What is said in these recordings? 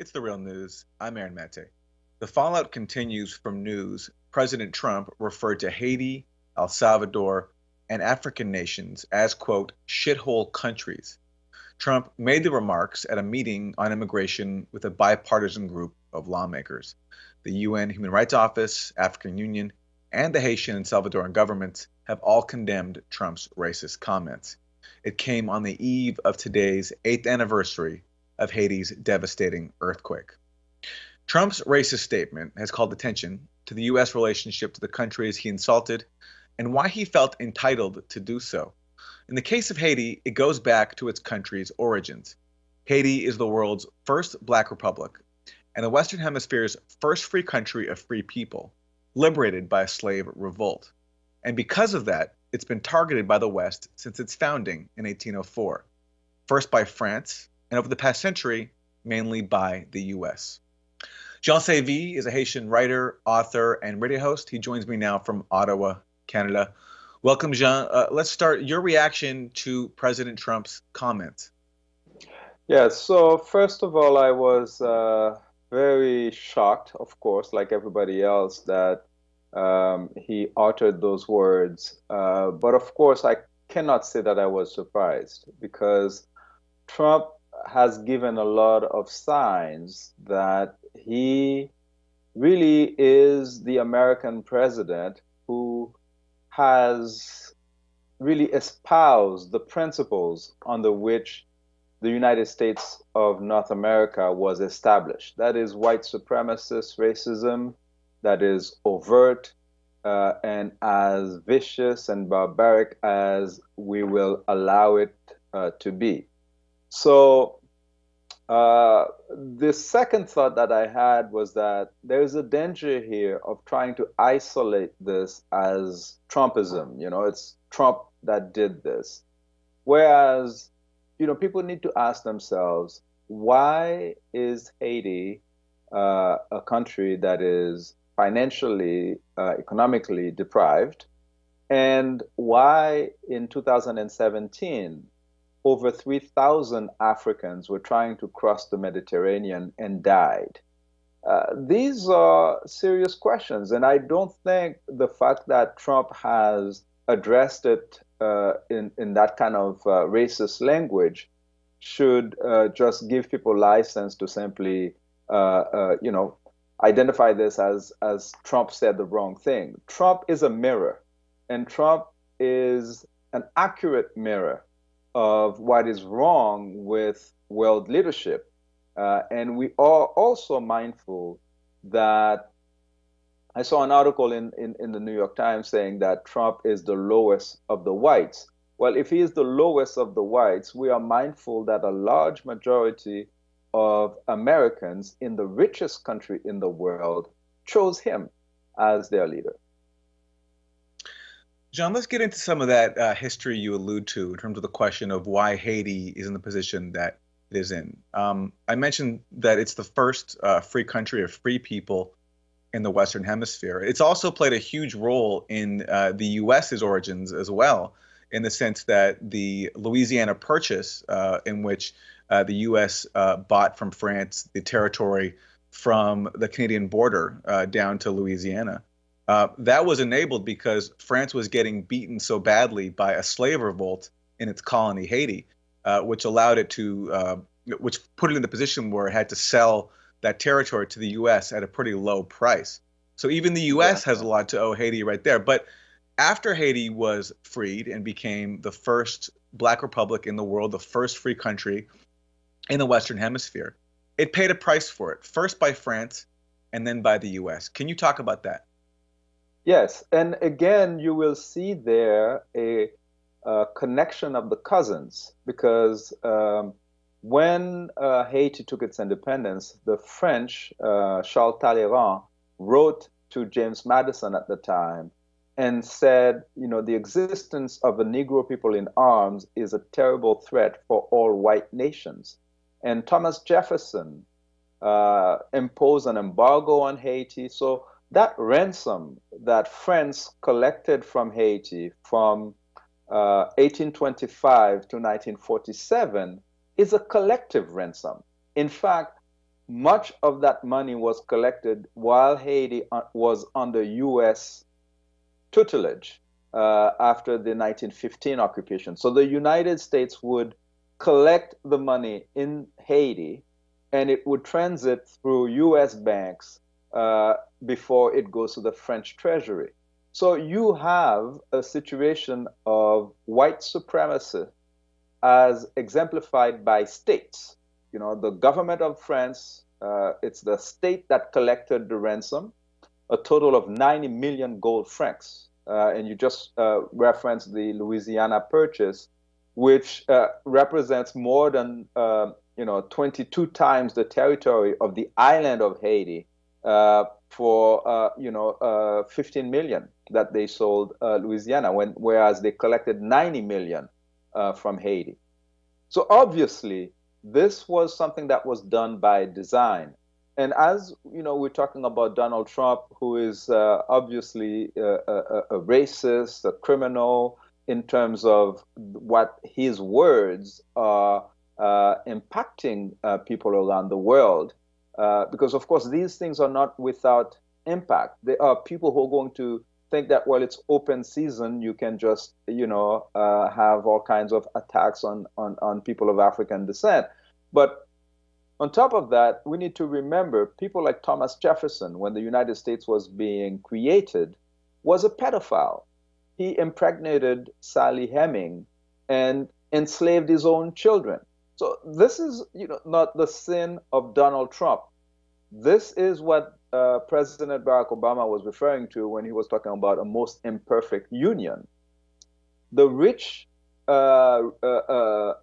It's the real news. I'm Aaron Mate. The fallout continues from news. President Trump referred to Haiti, El Salvador, and African nations as, quote, shithole countries. Trump made the remarks at a meeting on immigration with a bipartisan group of lawmakers. The UN Human Rights Office, African Union, and the Haitian and Salvadoran governments have all condemned Trump's racist comments. It came on the eve of today's 8th anniversary of Haiti's devastating earthquake. Trump's racist statement has called attention to the U.S. relationship to the countries he insulted and why he felt entitled to do so. In the case of Haiti, it goes back to its country's origins. Haiti is the world's first black republic and the Western Hemisphere's first free country of free people, liberated by a slave revolt. And because of that, it's been targeted by the West since its founding in 1804, first by France, and over the past century, mainly by the U.S. Jean Saint-Vil is a Haitian writer, author, and radio host. He joins me now from Ottawa, Canada. Welcome, Jean. Let's start your reaction to President Trump's comments. Yeah, so first of all, I was very shocked, of course, like everybody else, that he uttered those words. But of course, I cannot say that I was surprised because Trump has given a lot of signs that he really is the American president who has really espoused the principles under which the United States of North America was established. That is white supremacist racism, that is overt and as vicious and barbaric as we will allow it to be. So the second thought that I had was that there's a danger here of trying to isolate this as Trumpism. You know, it's Trump that did this. Whereas, you know, people need to ask themselves, why is Haiti a country that is financially, economically deprived? And why in 2017, over 3,000 Africans were trying to cross the Mediterranean and died? These are serious questions, and I don't think the fact that Trump has addressed it in that kind of racist language should just give people license to simply, you know, identify this as Trump said the wrong thing. Trump is a mirror, and Trump is an accurate mirror of what is wrong with world leadership. And we are also mindful that I saw an article in the New York Times saying that Trump is the lowest of the whites. Well, if he is the lowest of the whites, we are mindful that a large majority of Americans in the richest country in the world chose him as their leader. John, let's get into some of that history you allude to in terms of the question of why Haiti is in the position that it is in. I mentioned that it's the first free country of free people in the Western Hemisphere. It's also played a huge role in the U.S.'s origins as well, in the sense that the Louisiana Purchase, in which the U.S. bought from France the territory from the Canadian border down to Louisiana, that was enabled because France was getting beaten so badly by a slave revolt in its colony Haiti, which allowed it to, which put it in the position where it had to sell that territory to the U.S. at a pretty low price. So even the U.S. has a lot to owe Haiti right there. But after Haiti was freed and became the first black republic in the world, the first free country in the Western Hemisphere, it paid a price for it, first by France and then by the U.S. Can you talk about that? Yes, and again, you will see there a connection of the cousins, because when Haiti took its independence, the French, Charles Talleyrand, wrote to James Madison at the time and said, you know, the existence of the Negro people in arms is a terrible threat for all white nations. And Thomas Jefferson imposed an embargo on Haiti. So that ransom that France collected from Haiti from 1825 to 1947 is a collective ransom. In fact, much of that money was collected while Haiti was under U.S. tutelage after the 1915 occupation. So the United States would collect the money in Haiti and it would transit through U.S. banks before it goes to the French Treasury. So you have a situation of white supremacy as exemplified by states. You know, the government of France, it's the state that collected the ransom, a total of 90 million gold francs. And you just referenced the Louisiana Purchase, which represents more than 22 times the territory of the island of Haiti for 15 million that they sold Louisiana, whereas they collected 90 million from Haiti. So obviously, this was something that was done by design. And as you know, we're talking about Donald Trump, who is obviously a racist, a criminal, in terms of what his words are impacting people around the world. Because, of course, these things are not without impact. There are people who are going to think that, well, it's open season, you can just, have all kinds of attacks on people of African descent. But on top of that, we need to remember people like Thomas Jefferson, when the United States was being created, was a pedophile. He impregnated Sally Heming and enslaved his own children. So this is, not the sin of Donald Trump. This is what President Barack Obama was referring to when he was talking about a most imperfect union. The rich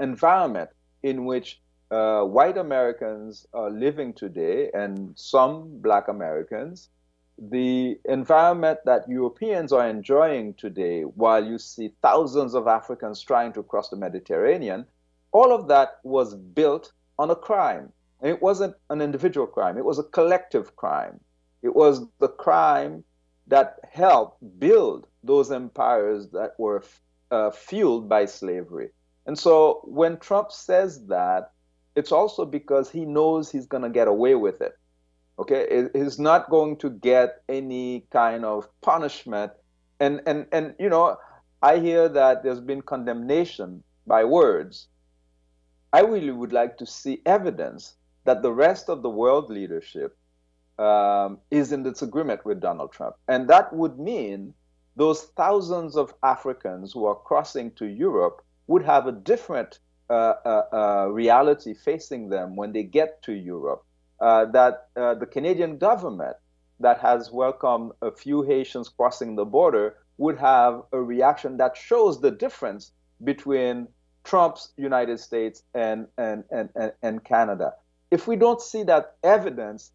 environment in which white Americans are living today, and some Black Americans, the environment that Europeans are enjoying today, while you see thousands of Africans trying to cross the Mediterranean, all of that was built on a crime. And it wasn't an individual crime, it was a collective crime. It was the crime that helped build those empires that were fueled by slavery. And so when Trump says that, it's also because he knows he's going to get away with it. Okay, he's not going to get any kind of punishment. And I hear that there's been condemnation by words. I really would like to see evidence that the rest of the world leadership is in disagreement with Donald Trump. And that would mean those thousands of Africans who are crossing to Europe would have a different reality facing them when they get to Europe. That the Canadian government that has welcomed a few Haitians crossing the border would have a reaction that shows the difference between Trump's United States and Canada. If we don't see that evidence,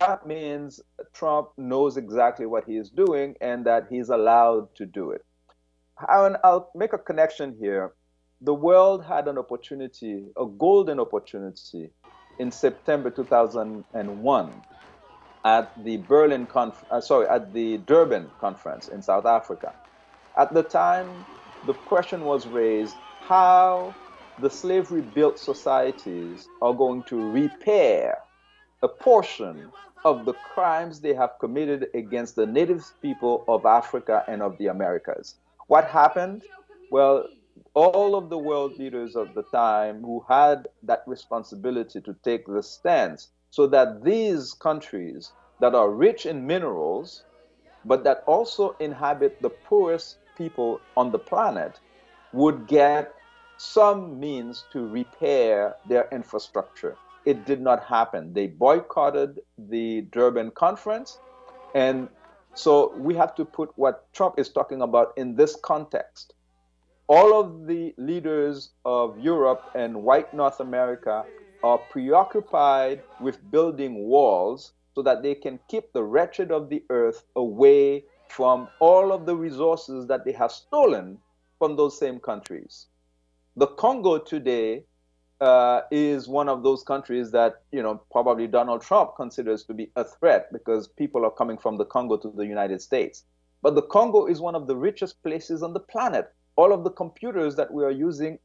that means Trump knows exactly what he is doing and that he's allowed to do it. And I'll make a connection here. The world had an opportunity, a golden opportunity, in September 2001 at the at the Durban conference in South Africa. At the time, the question was raised how the slavery-built societies are going to repair a portion of the crimes they have committed against the native people of Africa and of the Americas. What happened? Well, all of the world leaders of the time who had that responsibility to take the stance so that these countries that are rich in minerals, but that also inhabit the poorest people on the planet, would get some means to repair their infrastructure. It did not happen. They boycotted the Durban conference. And so we have to put what Trump is talking about in this context. All of the leaders of Europe and white North America are preoccupied with building walls so that they can keep the wretched of the earth away from all of the resources that they have stolen from those same countries. The Congo today is one of those countries that, probably Donald Trump considers to be a threat because people are coming from the Congo to the United States. But the Congo is one of the richest places on the planet. All of the computers that we are using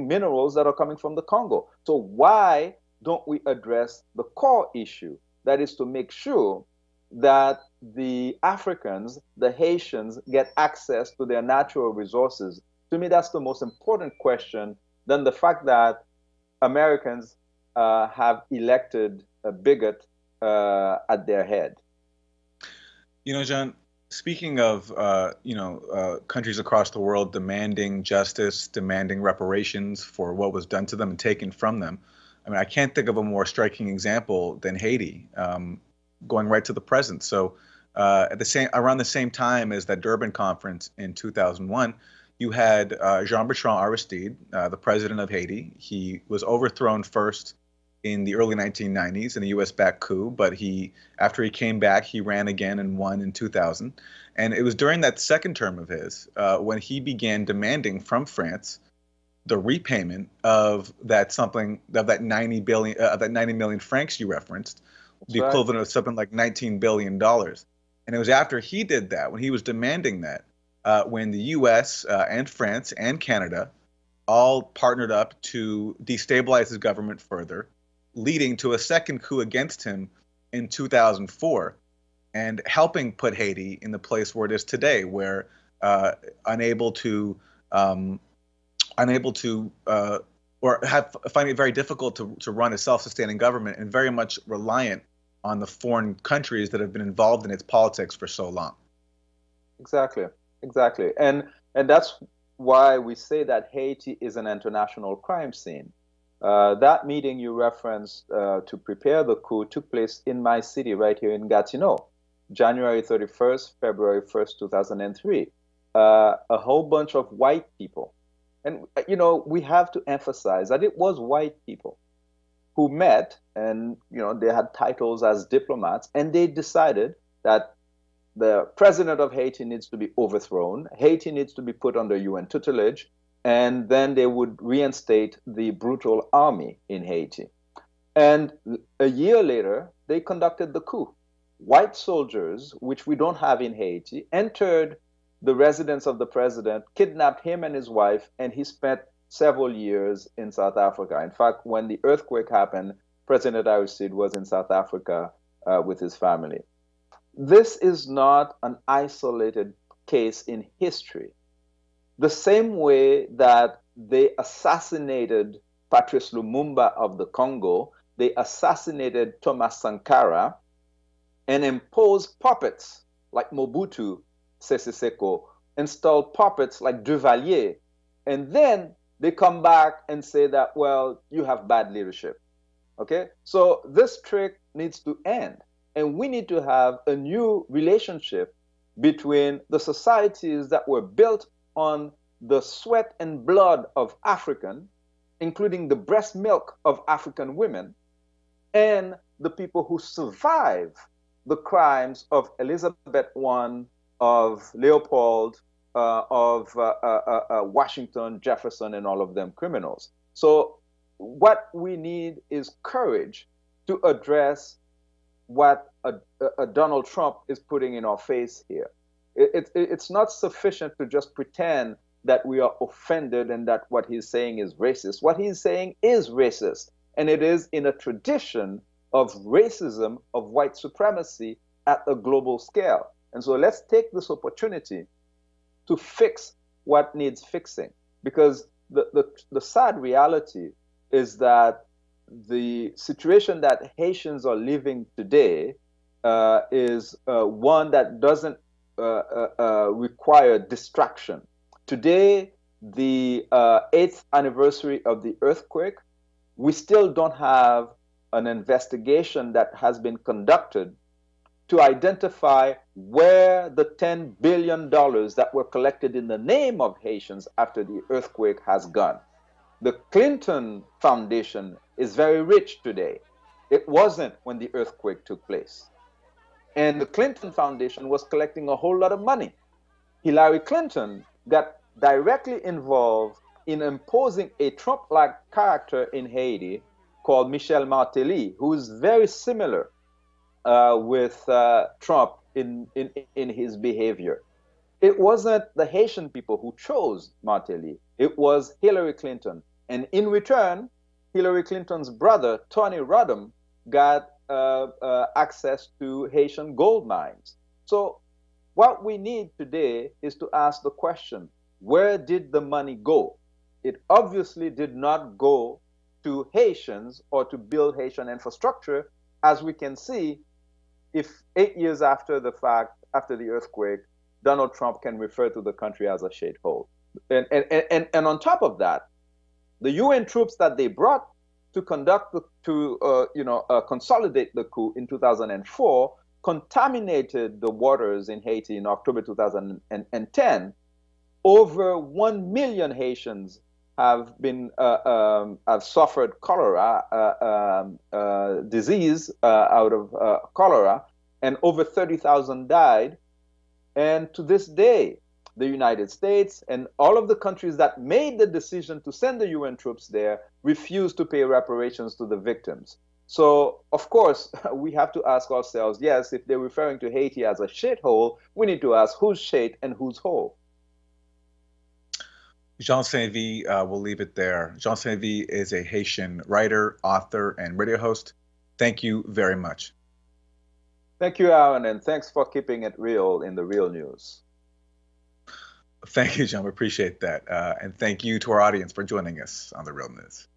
minerals that are coming from the Congo. So why don't we address the core issue? That is to make sure that the Africans, the Haitians, get access to their natural resources. To me, that's the most important question than the fact that Americans have elected a bigot at their head. John, speaking of, countries across the world demanding justice, demanding reparations for what was done to them and taken from them, I mean, I can't think of a more striking example than Haiti, going right to the present. So, around the same time as that Durban conference in 2001, you had Jean-Bertrand Aristide, the president of Haiti. He was overthrown first in the early 1990s in a U.S.-backed coup, but after he came back, he ran again and won in 2000. And it was during that second term of his when he began demanding from France the repayment of that 90 million francs you referenced, That's the right. equivalent of something like $19 billion. And it was after he did that, when he was demanding that, when the U.S. And France and Canada all partnered up to destabilize his government further, leading to a second coup against him in 2004, and helping put Haiti in the place where it is today, where unable to unable to or finding it very difficult to run a self-sustaining government, and very much reliant on the foreign countries that have been involved in its politics for so long. Exactly, exactly. And that's why we say that Haiti is an international crime scene. That meeting you referenced to prepare the coup took place in my city right here in Gatineau, January 31st, February 1st, 2003. A whole bunch of white people. And, we have to emphasize that it was white people who met, and, they had titles as diplomats, and they decided that the president of Haiti needs to be overthrown. Haiti needs to be put under UN tutelage, and then they would reinstate the brutal army in Haiti. And a year later, they conducted the coup. White soldiers, which we don't have in Haiti, entered the residence of the president, kidnapped him and his wife, and he spent several years in South Africa. In fact, when the earthquake happened, President Aristide was in South Africa with his family. This is not an isolated case in history. The same way that they assassinated Patrice Lumumba of the Congo, they assassinated Thomas Sankara and imposed puppets like Mobutu Sese Seko, installed puppets like Duvalier, and then they come back and say that, well, you have bad leadership. Okay? So this trick needs to end. And we need to have a new relationship between the societies that were built on the sweat and blood of African, including the breast milk of African women, and the people who survive the crimes of Elizabeth I, of Leopold, of Washington, Jefferson, and all of them criminals. So what we need is courage to address what a Donald Trump is putting in our face here. It's not sufficient to just pretend that we are offended and that what he's saying is racist. What he's saying is racist, and it is in a tradition of racism, of white supremacy at a global scale. And so let's take this opportunity to fix what needs fixing, because the sad reality is that the situation that Haitians are living today is one that doesn't require distraction. Today, the 8th anniversary of the earthquake, we still don't have an investigation that has been conducted to identify where the $10 billion that were collected in the name of Haitians after the earthquake has gone. The Clinton Foundation is very rich today. It wasn't when the earthquake took place. And the Clinton Foundation was collecting a whole lot of money. Hillary Clinton got directly involved in imposing a Trump-like character in Haiti called Michel Martelly, who is very similar with Trump in his behavior. It wasn't the Haitian people who chose Martelly. It was Hillary Clinton. And in return, Hillary Clinton's brother, Tony Rodham, got access to Haitian gold mines. So what we need today is to ask the question, where did the money go? It obviously did not go to Haitians or to build Haitian infrastructure. As we can see, if 8 years after the fact, after the earthquake, Donald Trump can refer to the country as a shithole. And on top of that, the UN troops that they brought to conduct consolidate the coup in 2004 contaminated the waters in Haiti in October 2010. Over 1 million Haitians have suffered cholera disease out of cholera, and over 30,000 died. And to this day, the United States and all of the countries that made the decision to send the UN troops there refuse to pay reparations to the victims. So, of course, we have to ask ourselves, yes, if they're referring to Haiti as a shithole, we need to ask who's shit and who's whole. Jean Saint-Vil, we'll leave it there. Jean Saint-Vil is a Haitian writer, author, and radio host. Thank you very much. Thank you, Aaron, and thanks for keeping it real in the real news. Thank you, John. We appreciate that. And thank you to our audience for joining us on The Real News.